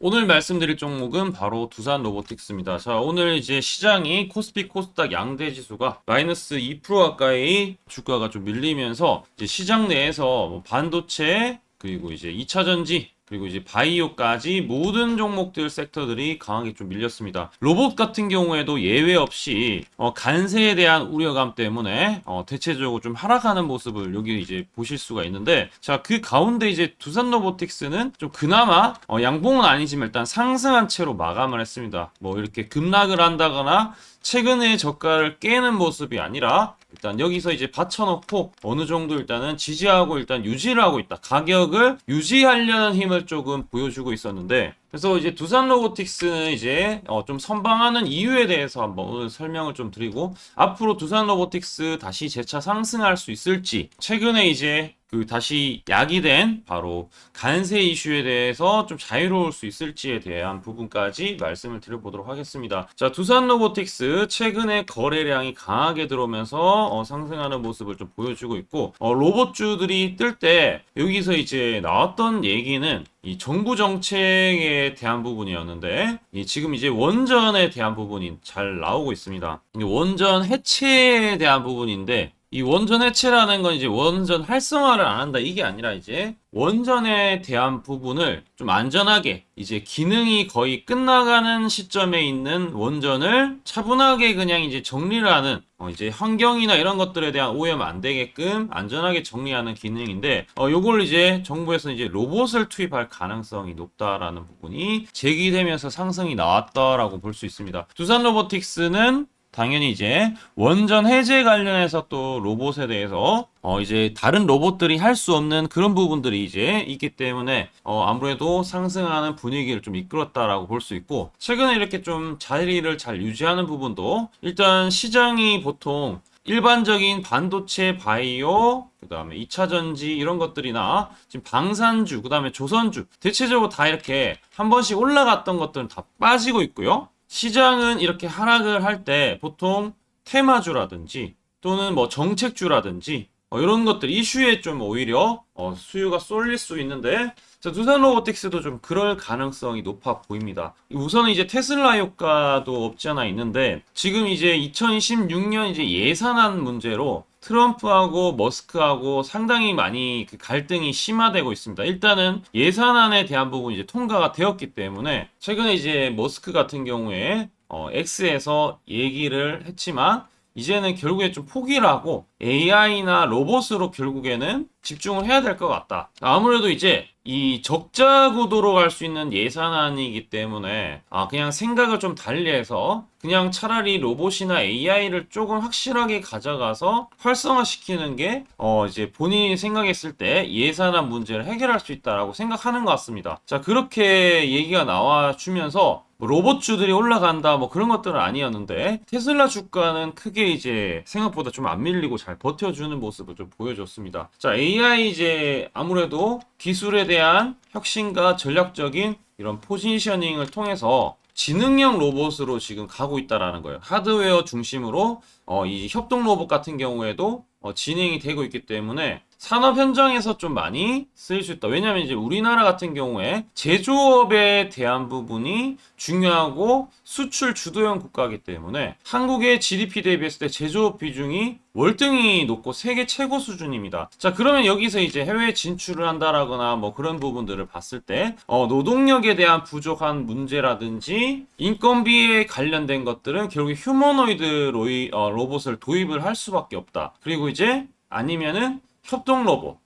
오늘 말씀드릴 종목은 바로 두산 로보틱스입니다. 자, 오늘 이제 시장이 코스피 코스닥 양대 지수가 마이너스 2% 가까이 주가가 좀 밀리면서 이제 시장 내에서 뭐 반도체 그리고 이제 2차 전지 그리고 이제 바이오까지 모든 종목들 섹터들이 강하게 좀 밀렸습니다. 로봇 같은 경우에도 예외 없이 간세에 대한 우려감 때문에 대체적으로 좀 하락하는 모습을 여기 이제 보실 수가 있는데, 자, 그 가운데 이제 두산 로보틱스는 좀 그나마 양봉은 아니지만 일단 상승한 채로 마감을 했습니다. 뭐 이렇게 급락을 한다거나 최근에 저가를 깨는 모습이 아니라 일단 여기서 이제 받쳐놓고 어느 정도 일단은 지지하고 일단 유지를 하고 있다. 가격을 유지하려는 힘을 조금 보여주고 있었는데, 그래서 이제 두산 로보틱스는 이제 좀 선방하는 이유에 대해서 한번 오늘 설명을 좀 드리고, 앞으로 두산 로보틱스 다시 재차 상승할 수 있을지, 최근에 이제 다시 야기된 바로 간세 이슈에 대해서 좀 자유로울 수 있을지에 대한 부분까지 말씀을 드려보도록 하겠습니다. 자, 두산 로보틱스 최근에 거래량이 강하게 들어오면서 상승하는 모습을 좀 보여주고 있고, 로봇주들이 뜰 때 여기서 이제 나왔던 얘기는 이 정부 정책에 대한 부분이었는데, 지금 이제 원전에 대한 부분이 잘 나오고 있습니다. 원전 해체에 대한 부분인데, 이 원전 해체라는 건 이제 원전 활성화를 안 한다 이게 아니라 이제 원전에 대한 부분을 좀 안전하게 이제 기능이 거의 끝나가는 시점에 있는 원전을 차분하게 그냥 이제 정리를 하는, 이제 환경이나 이런 것들에 대한 오염 안 되게끔 안전하게 정리하는 기능인데, 요걸 이제 정부에서 이제 로봇을 투입할 가능성이 높다라는 부분이 제기되면서 상승이 나왔다라고 볼 수 있습니다. 두산 로보틱스는 당연히 이제 원전 해제 관련해서 또 로봇에 대해서 이제 다른 로봇들이 할 수 없는 그런 부분들이 이제 있기 때문에 아무래도 상승하는 분위기를 좀 이끌었다라고 볼 수 있고, 최근에 이렇게 좀 자리를 잘 유지하는 부분도 일단 시장이 보통 일반적인 반도체, 바이오, 그 다음에 2차 전지 이런 것들이나 지금 방산주, 그 다음에 조선주 대체적으로 다 이렇게 한 번씩 올라갔던 것들은 다 빠지고 있고요. 시장은 이렇게 하락을 할 때 보통 테마주라든지 또는 뭐 정책주라든지 이런 것들 이슈에 좀 오히려 수요가 쏠릴 수 있는데, 자, 두산 로보틱스도 좀 그럴 가능성이 높아 보입니다. 우선은 이제 테슬라 효과도 없지 않아 있는데, 지금 이제 2016년 이제 예산안 문제로 트럼프하고 머스크하고 상당히 많이 그 갈등이 심화되고 있습니다. 일단은 예산안에 대한 부분이 이제 통과가 되었기 때문에 최근에 이제 머스크 같은 경우에 X에서 얘기를 했지만 이제는 결국에 좀 포기를 하고 AI나 로봇으로 결국에는 집중을 해야 될 것 같다. 아무래도 이제 이 적자 구도로 갈 수 있는 예산안이기 때문에 그냥 생각을 좀 달리해서 그냥 차라리 로봇이나 AI를 조금 확실하게 가져가서 활성화시키는 게 이제 본인이 생각했을 때 예산안 문제를 해결할 수 있다라고 생각하는 것 같습니다. 자, 그렇게 얘기가 나와주면서 로봇주들이 올라간다 뭐 그런 것들은 아니었는데, 테슬라 주가는 크게 이제 생각보다 좀 안 밀리고 잘 버텨주는 모습을 좀 보여줬습니다. 자, AI 이제 아무래도 기술에 대한 혁신과 전략적인 이런 포지셔닝을 통해서 지능형 로봇으로 지금 가고 있다라는 거예요. 하드웨어 중심으로 이 협동 로봇 같은 경우에도 진행이 되고 있기 때문에 산업 현장에서 좀 많이 쓰일 수 있다. 왜냐하면 이제 우리나라 같은 경우에 제조업에 대한 부분이 중요하고 수출 주도형 국가이기 때문에 한국의 GDP 대비했을 때 제조업 비중이 월등히 높고 세계 최고 수준입니다. 자, 그러면 여기서 이제 해외 진출을 한다라거나 뭐 그런 부분들을 봤을 때 노동력에 대한 부족한 문제라든지 인건비에 관련된 것들은 결국 휴머노이드 로봇을 도입을 할 수밖에 없다. 그리고 이제 아니면은 협동 로봇,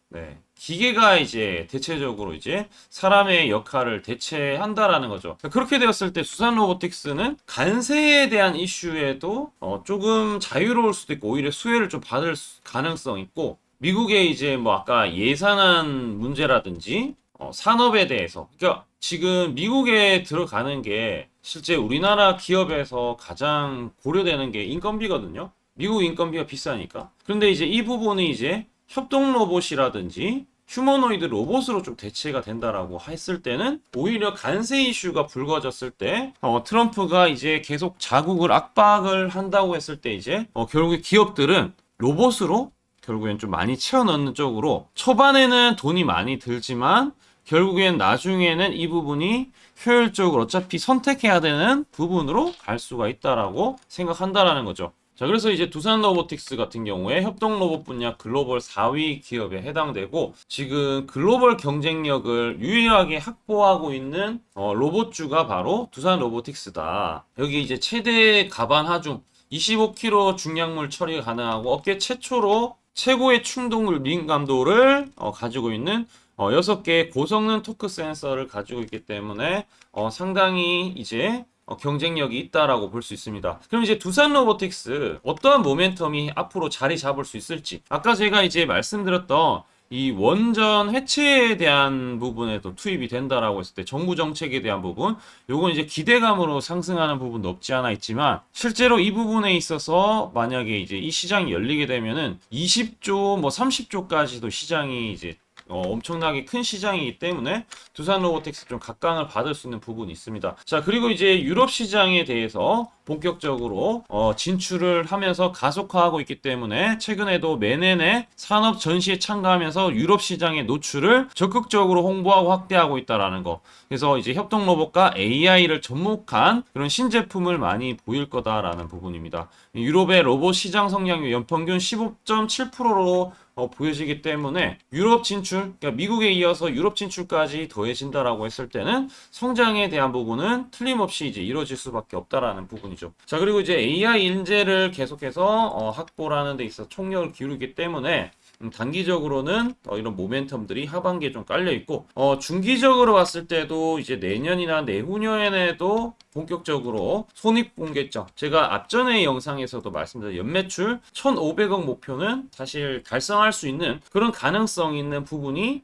기계가 이제 대체적으로 이제 사람의 역할을 대체한다라는 거죠. 그렇게 되었을 때 두산 로보틱스는 간세에 대한 이슈에도 조금 자유로울 수도 있고 오히려 수혜를 좀 받을 가능성이 있고, 미국의 이제 뭐 아까 예산안 문제라든지 산업에 대해서, 그러니까 지금 미국에 들어가는 게 실제 우리나라 기업에서 가장 고려되는 게 인건비거든요. 미국 인건비가 비싸니까. 그런데 이제 이 부분이 이제 협동 로봇이라든지 휴머노이드 로봇으로 좀 대체가 된다라고 했을 때는 오히려 간세 이슈가 불거졌을 때 트럼프가 이제 계속 자국을 압박을 한다고 했을 때 이제 결국에 기업들은 로봇으로 결국엔 좀 많이 채워 넣는 쪽으로, 초반에는 돈이 많이 들지만 결국엔 나중에는 이 부분이 효율적으로 어차피 선택해야 되는 부분으로 갈 수가 있다라고 생각한다라는 거죠. 자, 그래서 이제 두산 로보틱스 같은 경우에 협동 로봇 분야 글로벌 4위 기업에 해당되고 지금 글로벌 경쟁력을 유일하게 확보하고 있는 로봇주가 바로 두산 로보틱스다. 여기 이제 최대 가반 하중 25kg 중량물 처리 가능하고 업계 최초로 최고의 충동물 민감도를 가지고 있는 6개의 고성능 토크 센서를 가지고 있기 때문에 상당히 이제 경쟁력이 있다라고 볼 수 있습니다. 그럼 이제 두산 로보틱스 어떠한 모멘텀이 앞으로 자리 잡을 수 있을지 아까 제가 이제 말씀드렸던 이 원전 해체에 대한 부분에도 투입이 된다라고 했을 때 정부 정책에 대한 부분 요건 이제 기대감으로 상승하는 부분도 없지 않아 있지만 실제로 이 부분에 있어서 만약에 이제 이 시장이 열리게 되면은 20조 뭐 30조까지도 시장이 이제 엄청나게 큰 시장이기 때문에 두산 로보틱스 좀 각광을 받을 수 있는 부분이 있습니다. 자, 그리고 이제 유럽 시장에 대해서 본격적으로 진출을 하면서 가속화하고 있기 때문에 최근에도 매년에 산업 전시에 참가하면서 유럽 시장의 노출을 적극적으로 홍보하고 확대하고 있다라는 거. 그래서 이제 협동 로봇과 AI를 접목한 그런 신제품을 많이 보일 거다라는 부분입니다. 유럽의 로봇 시장 성장률 연평균 15.7%로 보여지기 때문에 유럽 진출, 그러니까 미국에 이어서 유럽 진출까지 더해진다라고 했을 때는 성장에 대한 부분은 틀림없이 이제 이루어질 수밖에 없다라는 부분이죠. 자, 그리고 이제 AI 인재를 계속해서 확보하는 데 있어서 총력을 기울이기 때문에 단기적으로는 이런 모멘텀들이 하반기에 좀 깔려 있고 중기적으로 봤을 때도 이제 내년이나 내후년에도 본격적으로 손익분기점 제가 앞전의 영상에서도 말씀드린 연매출 1,500억 목표는 사실 달성할 수 있는 그런 가능성 있는 부분이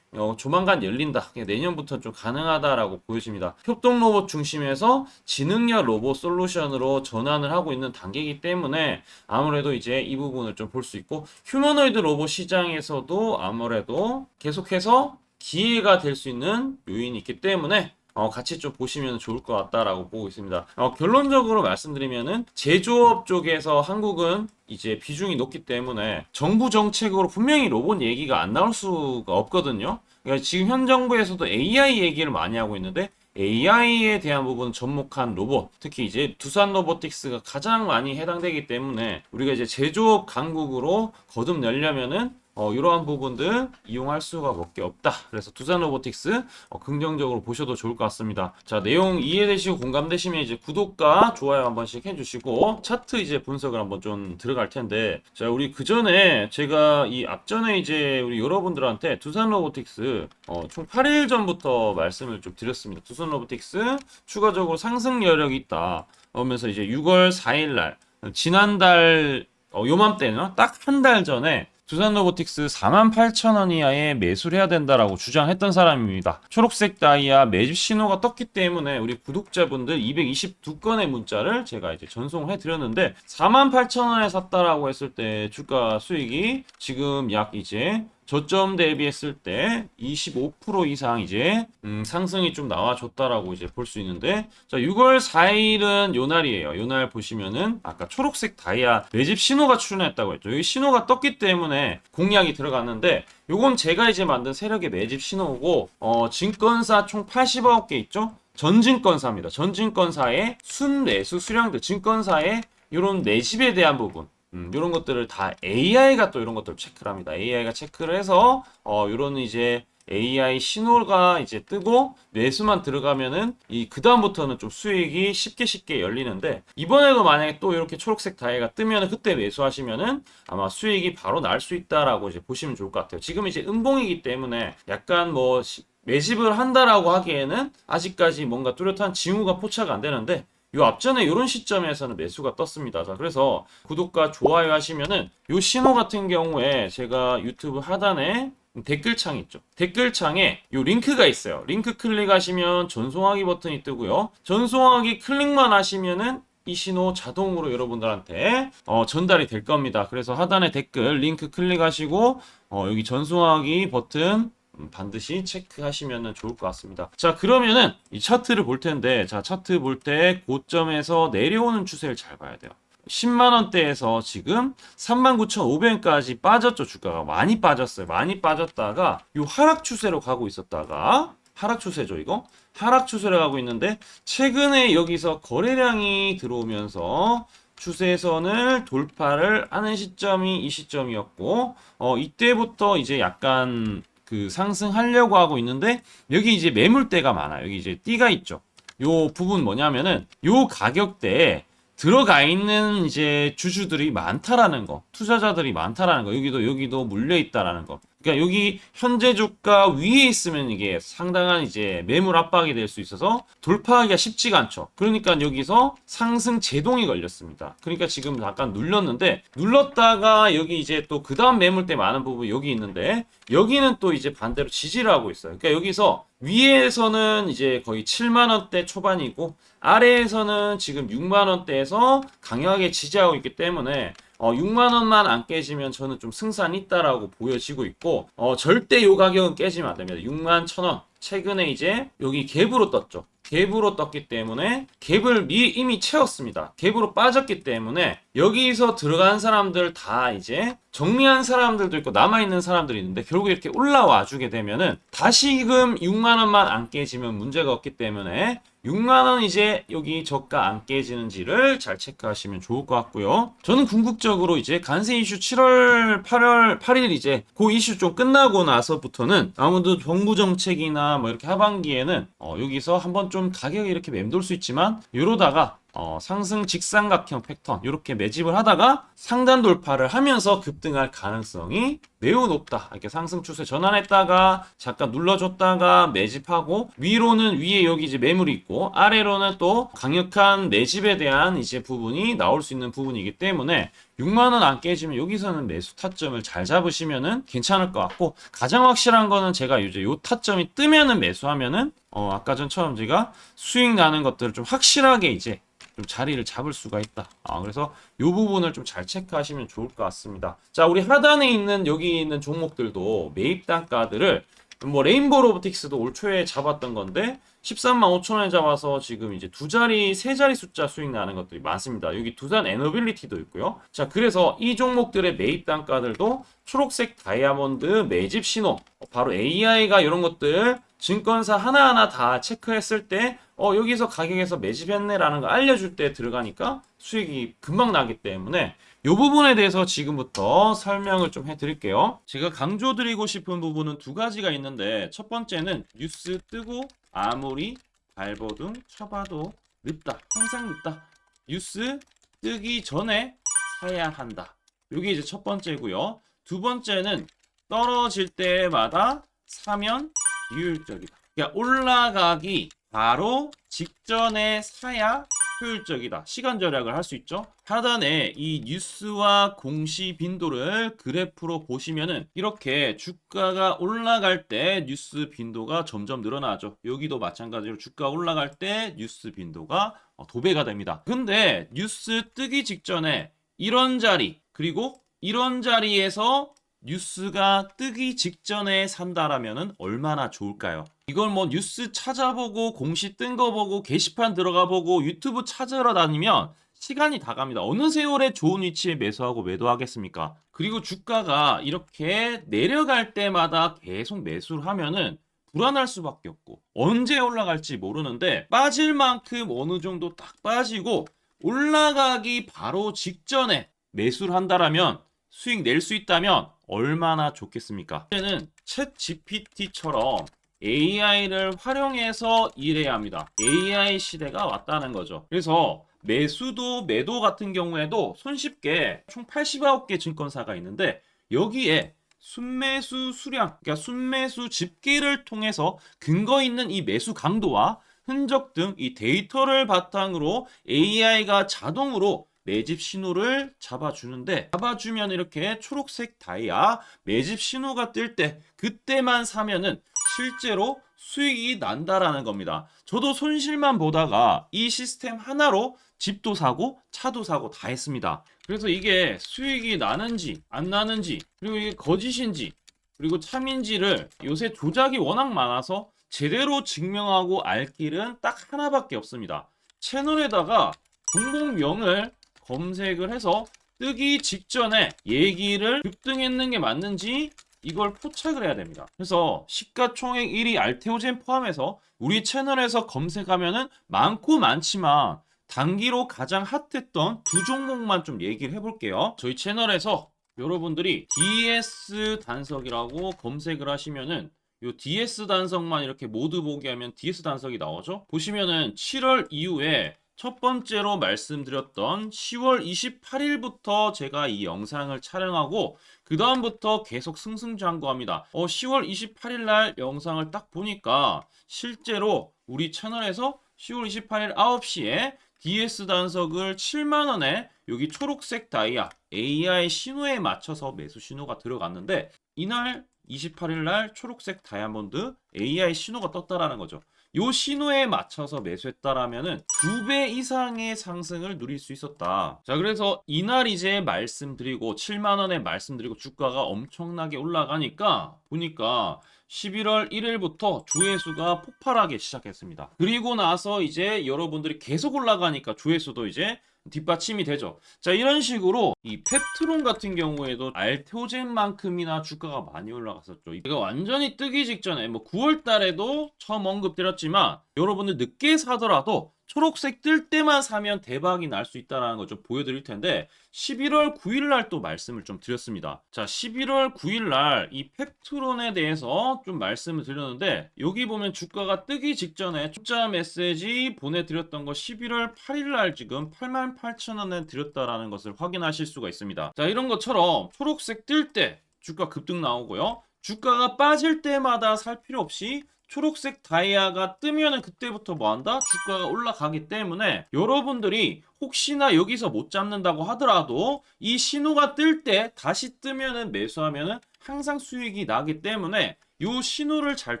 조만간 열린다. 내년부터 좀 가능하다라고 보여집니다. 협동 로봇 중심에서 지능형 로봇 솔루션으로 전환을 하고 있는 단계이기 때문에 아무래도 이제 이 부분을 좀 볼 수 있고 휴머노이드 로봇 시장에서도 아무래도 계속해서 기회가 될 수 있는 요인이 있기 때문에 같이 좀 보시면 좋을 것 같다라고 보고 있습니다. 결론적으로 말씀드리면은 제조업 쪽에서 한국은 이제 비중이 높기 때문에 정부 정책으로 분명히 로봇 얘기가 안 나올 수가 없거든요. 그러니까 지금 현 정부에서도 AI 얘기를 많이 하고 있는데 AI에 대한 부분 접목한 로봇, 특히 이제 두산 로보틱스가 가장 많이 해당되기 때문에 우리가 이제 제조업 강국으로 거듭내려면은 이러한 부분들 이용할 수가 밖에 없다. 그래서 두산 로보틱스 긍정적으로 보셔도 좋을 것 같습니다. 자, 내용 이해되시고 공감되시면 이제 구독과 좋아요 한 번씩 해주시고 차트 이제 분석을 한번 좀 들어갈 텐데, 자, 우리 그 전에 제가 이 앞전에 이제 우리 여러분들한테 두산 로보틱스 총 8일 전부터 말씀을 좀 드렸습니다. 두산 로보틱스 추가적으로 상승 여력이 있다. 그러면서 이제 6월 4일 날 지난달 요맘때는 딱 한 달 전에 두산 로보틱스 48,000원 이하에 매수를 해야 된다라고 주장했던 사람입니다. 초록색 다이아 매집 신호가 떴기 때문에 우리 구독자분들 222건의 문자를 제가 이제 전송해 드렸는데 48,000원에 샀다라고 했을 때 주가 수익이 지금 약 이제 저점 대비했을 때 25% 이상 이제 상승이 좀 나와줬다라고 이제 볼 수 있는데, 자, 6월 4일은 요 날이에요. 요 날 보시면은 아까 초록색 다이아 매집 신호가 출현했다고 했죠. 여기 신호가 떴기 때문에 공략이 들어갔는데, 요건 제가 이제 만든 세력의 매집 신호고 증권사 총 80억 개 있죠. 전증권사입니다. 전증권사의 순매수 수량들, 증권사의 이런 매집에 대한 부분, 이런 것들을 다 AI가 또 이런 것들을 체크를 합니다. AI가 체크를 해서 이런 이제 AI 신호가 이제 뜨고 매수만 들어가면은 그 다음부터는 좀 수익이 쉽게 열리는데, 이번에도 만약에 또 이렇게 초록색 다이가 뜨면은 그때 매수하시면은 아마 수익이 바로 날 수 있다라고 이제 보시면 좋을 것 같아요. 지금 이제 음봉이기 때문에 약간 뭐 매집을 한다라고 하기에는 아직까지 뭔가 뚜렷한 징후가 포착 안 되는데, 요 앞전에 이런 시점에서는 매수가 떴습니다. 자, 그래서 구독과 좋아요 하시면은 요 신호 같은 경우에 제가 유튜브 하단에 댓글창 있죠. 댓글창에 요 링크가 있어요. 링크 클릭하시면 전송하기 버튼이 뜨고요. 전송하기 클릭만 하시면은 이 신호 자동으로 여러분들한테 전달이 될 겁니다. 그래서 하단에 댓글 링크 클릭하시고 여기 전송하기 버튼 반드시 체크하시면 좋을 것 같습니다. 자, 그러면은 이 차트를 볼 텐데, 자, 차트 볼 때 고점에서 내려오는 추세를 잘 봐야 돼요. 10만원대에서 지금 39,500원까지 빠졌죠. 주가가 많이 빠졌어요. 많이 빠졌다가 요 하락 추세로 가고 있었다가 하락 추세죠, 이거. 하락 추세를 가고 있는데 최근에 여기서 거래량이 들어오면서 추세선을 돌파를 하는 시점이 이 시점이었고, 이때부터 이제 약간 그 상승하려고 하고 있는데 여기 이제 매물대가 많아요. 여기 이제 띠가 있죠. 요 부분 뭐냐면은 요 가격대에 들어가 있는 이제 주주들이 많다라는 거, 투자자들이 많다라는 거, 여기도 물려 있다라는 거. 그러니까 여기 현재 주가 위에 있으면 이게 상당한 이제 매물 압박이 될 수 있어서 돌파하기가 쉽지가 않죠. 그러니까 여기서 상승 제동이 걸렸습니다. 그러니까 지금 잠깐 눌렀는데 눌렀다가 여기 이제 또 그 다음 매물대 많은 부분 여기 있는데 여기는 또 이제 반대로 지지를 하고 있어요. 그러니까 여기서 위에서는 이제 거의 7만 원대 초반이고 아래에서는 지금 6만 원대에서 강하게 지지하고 있기 때문에 6만 원만 안 깨지면 저는 좀 승산이 있다라고 보여지고 있고 절대 요 가격은 깨지면 안 됩니다. 6만 1,000원. 최근에 이제 여기 갭으로 떴죠. 갭으로 떴기 때문에 갭을 이미 채웠습니다. 갭으로 빠졌기 때문에 여기서 들어간 사람들 다 이제 정리한 사람들도 있고 남아있는 사람들이 있는데 결국 이렇게 올라와 주게 되면은 다시금 6만 원만 안 깨지면 문제가 없기 때문에 6만 원 이제 여기 저가 안 깨지는지를 잘 체크하시면 좋을 것 같고요. 저는 궁극적으로 이제 관세 이슈 7월 8일 이제 그 이슈 좀 끝나고 나서부터는 아무래도 정부 정책이나 뭐 이렇게 하반기에는 여기서 한번 좀 가격이 이렇게 맴돌 수 있지만 이러다가 상승 직삼각형 패턴 이렇게 매집을 하다가 상단 돌파를 하면서 급등할 가능성이 매우 높다. 이렇게 상승 추세 전환했다가 잠깐 눌러줬다가 매집하고 위로는 위에 여기 이제 매물이 있고 아래로는 또 강력한 매집에 대한 이제 부분이 나올 수 있는 부분이기 때문에 6만 원 안 깨지면 여기서는 매수 타점을 잘 잡으시면은 괜찮을 것 같고 가장 확실한 거는 제가 이제 요 타점이 뜨면은 매수하면은 아까 전처럼 제가 수익 나는 것들을 좀 확실하게 이제 좀 자리를 잡을 수가 있다. 그래서 이 부분을 좀 잘 체크하시면 좋을 것 같습니다. 자, 우리 하단에 있는 여기 있는 종목들도 매입 단가들을 뭐 레인보우 로보틱스도 올 초에 잡았던 건데 13만 5천 원에 잡아서 지금 이제 두 자리, 세 자리 숫자 수익 나는 것들이 많습니다. 여기 두산 에너빌리티도 있고요. 자, 그래서 이 종목들의 매입 단가들도 초록색 다이아몬드 매집 신호, 바로 AI가 이런 것들 증권사 하나하나 다 체크했을 때 여기서 가격에서 매집했네라는 거 알려줄 때 들어가니까 수익이 금방 나기 때문에 이 부분에 대해서 지금부터 설명을 좀 해드릴게요. 제가 강조드리고 싶은 부분은 두 가지가 있는데 첫 번째는 뉴스 뜨고 아무리 발버둥 쳐봐도 늦다. 항상 늦다. 뉴스 뜨기 전에 사야 한다. 이게 이제 첫 번째고요. 두 번째는 떨어질 때마다 사면 비효율적이다. 그러니까 올라가기 바로 직전에 사야 효율적이다. 시간 절약을 할 수 있죠. 하단에 이 뉴스와 공시 빈도를 그래프로 보시면은 이렇게 주가가 올라갈 때 뉴스 빈도가 점점 늘어나죠. 여기도 마찬가지로 주가 올라갈 때 뉴스 빈도가 도배가 됩니다. 근데 뉴스 뜨기 직전에 이런 자리 그리고 이런 자리에서 뉴스가 뜨기 직전에 산다라면은 얼마나 좋을까요? 이걸 뭐 뉴스 찾아보고 공시 뜬 거 보고 게시판 들어가 보고 유튜브 찾으러 다니면 시간이 다 갑니다. 어느 세월에 좋은 위치에 매수하고 매도하겠습니까? 그리고 주가가 이렇게 내려갈 때마다 계속 매수를 하면은 불안할 수밖에 없고 언제 올라갈지 모르는데 빠질 만큼 어느 정도 딱 빠지고 올라가기 바로 직전에 매수를 한다라면 수익 낼 수 있다면 얼마나 좋겠습니까? 이제는 챗 GPT처럼 AI를 활용해서 일해야 합니다. AI 시대가 왔다는 거죠. 그래서 매수도 매도 같은 경우에도 손쉽게 총 89개 증권사가 있는데 여기에 순매수 수량, 그러니까 순매수 집계를 통해서 근거 있는 이 매수 강도와 흔적 등 이 데이터를 바탕으로 AI가 자동으로 매집 신호를 잡아주는데 잡아주면 이렇게 초록색 다이아 매집 신호가 뜰 때 그때만 사면은 실제로 수익이 난다라는 겁니다. 저도 손실만 보다가 이 시스템 하나로 집도 사고 차도 사고 다 했습니다. 그래서 이게 수익이 나는지 안 나는지 그리고 이게 거짓인지 그리고 참인지를 요새 조작이 워낙 많아서 제대로 증명하고 알 길은 딱 하나밖에 없습니다. 채널에다가 종목명을 검색을 해서 뜨기 직전에 얘기를 급등했는 게 맞는지 이걸 포착을 해야 됩니다. 그래서 시가총액 1위 알테오젠 포함해서 우리 채널에서 검색하면은 많고 많지만 단기로 가장 핫했던 두 종목만 좀 얘기를 해볼게요. 저희 채널에서 여러분들이 DS 단석이라고 검색을 하시면은 요 DS 단석만 이렇게 모두 보기 하면 DS 단석이 나오죠. 보시면은 7월 이후에 첫 번째로 말씀드렸던 10월 28일부터 제가 이 영상을 촬영하고 그 다음부터 계속 승승장구합니다. 10월 28일 날 영상을 딱 보니까 실제로 우리 채널에서 10월 28일 9시에 DS 단석을 7만원에 여기 초록색 다이아 AI 신호에 맞춰서 매수 신호가 들어갔는데 이날 28일 날 초록색 다이아몬드 AI 신호가 떴다라는 거죠. 요 신호에 맞춰서 매수했다라면은 2배 이상의 상승을 누릴 수 있었다. 자, 그래서 이날 이제 말씀드리고 7만 원에 말씀드리고 주가가 엄청나게 올라가니까 보니까 11월 1일부터 조회수가 폭발하기 시작했습니다. 그리고 나서 이제 여러분들이 계속 올라가니까 조회수도 이제 뒷받침이 되죠. 자, 이런 식으로 이 펩트론 같은 경우에도 알테오젠만큼이나 주가가 많이 올라갔었죠. 이거 완전히 뜨기 직전에 뭐 9월 달에도 처음 언급드렸지만 여러분들 늦게 사더라도 초록색 뜰 때만 사면 대박이 날 수 있다는 거 좀 보여드릴 텐데 11월 9일 날 또 말씀을 좀 드렸습니다. 자, 11월 9일 날 이 펩트론에 대해서 좀 말씀을 드렸는데 여기 보면 주가가 뜨기 직전에 문자 메시지 보내드렸던 거 11월 8일 날 지금 88,000원에 드렸다라는 것을 확인하실 수가 있습니다. 자, 이런 것처럼 초록색 뜰 때 주가 급등 나오고요. 주가가 빠질 때마다 살 필요 없이 초록색 다이아가 뜨면은 그때부터 뭐한다? 주가가 올라가기 때문에 여러분들이 혹시나 여기서 못 잡는다고 하더라도 이 신호가 뜰 때 다시 뜨면은 매수하면은 항상 수익이 나기 때문에 요 신호를 잘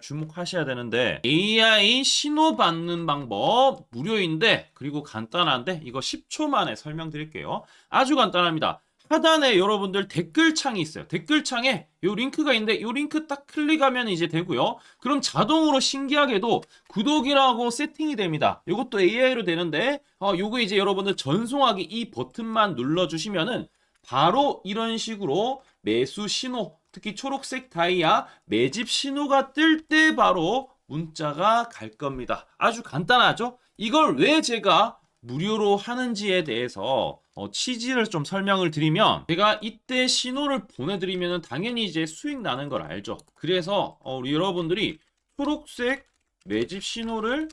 주목하셔야 되는데 AI 신호 받는 방법 무료인데 그리고 간단한데 이거 10초 만에 설명드릴게요. 아주 간단합니다. 하단에 여러분들 댓글창이 있어요. 댓글창에 요 링크가 있는데 요 링크 딱 클릭하면 이제 되고요. 그럼 자동으로 신기하게도 구독이라고 세팅이 됩니다. 요것도 AI로 되는데 요거 이제 여러분들 전송하기 이 버튼만 눌러주시면은 바로 이런 식으로 매수 신호 특히 초록색 다이아 매집 신호가 뜰 때 바로 문자가 갈 겁니다. 아주 간단하죠? 이걸 왜 제가 무료로 하는지에 대해서 취지를 좀 설명을 드리면 제가 이때 신호를 보내드리면 당연히 이제 수익 나는 걸 알죠. 그래서 우리 여러분들이 초록색 매집 신호를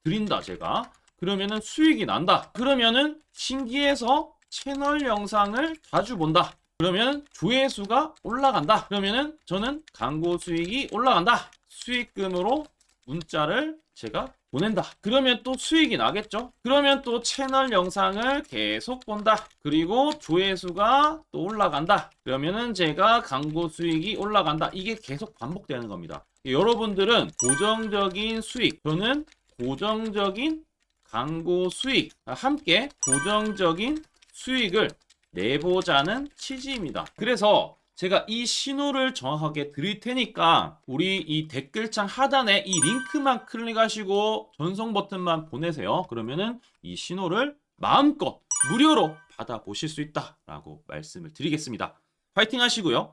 드린다 제가 그러면은 수익이 난다. 그러면은 신기해서 채널 영상을 자주 본다. 그러면 조회수가 올라간다. 그러면은 저는 광고 수익이 올라간다. 수익금으로 문자를 제가 보낸다. 그러면 또 수익이 나겠죠? 그러면 또 채널 영상을 계속 본다. 그리고 조회수가 또 올라간다. 그러면은 제가 광고 수익이 올라간다. 이게 계속 반복되는 겁니다. 여러분들은 고정적인 수익, 저는 고정적인 광고 수익, 함께 고정적인 수익을 내보자는 취지입니다. 그래서 제가 이 신호를 정확하게 드릴 테니까 우리 이 댓글창 하단에 이 링크만 클릭하시고 전송 버튼만 보내세요. 그러면은 이 신호를 마음껏 무료로 받아보실 수 있다라고 말씀을 드리겠습니다. 파이팅 하시고요.